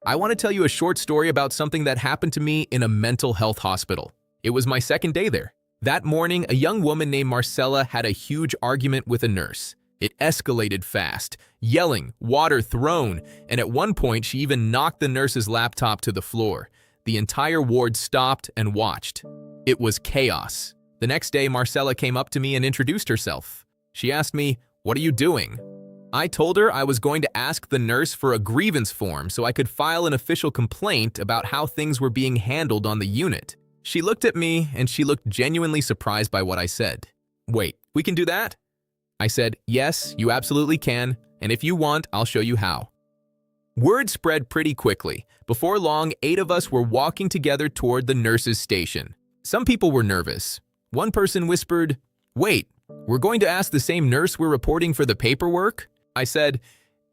I want to tell you a short story about something that happened to me in a mental health hospital. It was my second day there. That morning, a young woman named Marcella had a huge argument with a nurse. It escalated fast, yelling, water thrown, and at one point she even knocked the nurse's laptop to the floor. The entire ward stopped and watched. It was chaos. The next day, Marcella came up to me and introduced herself. She asked me, "What are you doing?" I told her I was going to ask the nurse for a grievance form so I could file an official complaint about how things were being handled on the unit. She looked at me and she looked genuinely surprised by what I said. "Wait, we can do that?" I said, "Yes, you absolutely can, and if you want, I'll show you how." Word spread pretty quickly. Before long, 8 of us were walking together toward the nurse's station. Some people were nervous. One person whispered, "Wait, we're going to ask the same nurse we're reporting for the paperwork?" I said,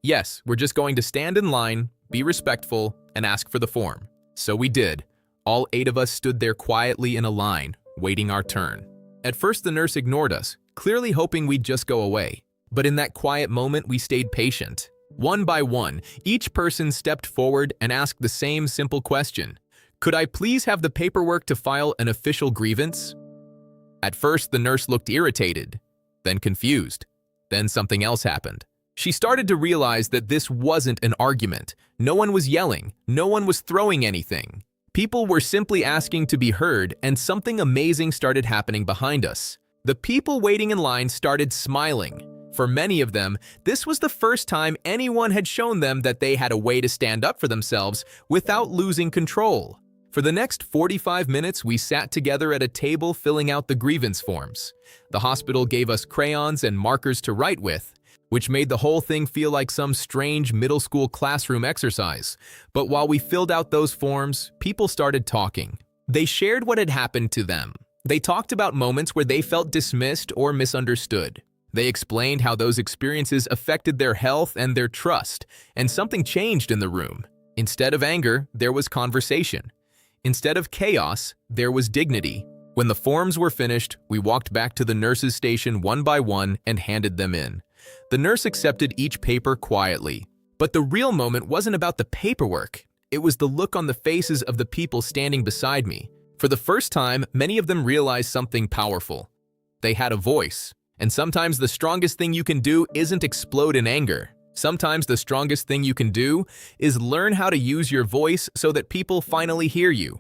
"Yes, we're just going to stand in line, be respectful, and ask for the form." So we did. All 8 of us stood there quietly in a line, waiting our turn. At first, the nurse ignored us, clearly hoping we'd just go away. But in that quiet moment, we stayed patient. One by one, each person stepped forward and asked the same simple question. "Could I please have the paperwork to file an official grievance?" At first, the nurse looked irritated, then confused. Then something else happened. She started to realize that this wasn't an argument. No one was yelling. No one was throwing anything. People were simply asking to be heard, and something amazing started happening behind us. The people waiting in line started smiling. For many of them, this was the first time anyone had shown them that they had a way to stand up for themselves without losing control. For the next 45 minutes, we sat together at a table filling out the grievance forms. The hospital gave us crayons and markers to write with, which made the whole thing feel like some strange middle school classroom exercise. But while we filled out those forms, people started talking. They shared what had happened to them. They talked about moments where they felt dismissed or misunderstood. They explained how those experiences affected their health and their trust, and something changed in the room. Instead of anger, there was conversation. Instead of chaos, there was dignity. When the forms were finished, we walked back to the nurse's station one by one and handed them in. The nurse accepted each paper quietly. But the real moment wasn't about the paperwork. It was the look on the faces of the people standing beside me. For the first time, many of them realized something powerful. They had a voice. And sometimes the strongest thing you can do isn't explode in anger. Sometimes the strongest thing you can do is learn how to use your voice so that people finally hear you.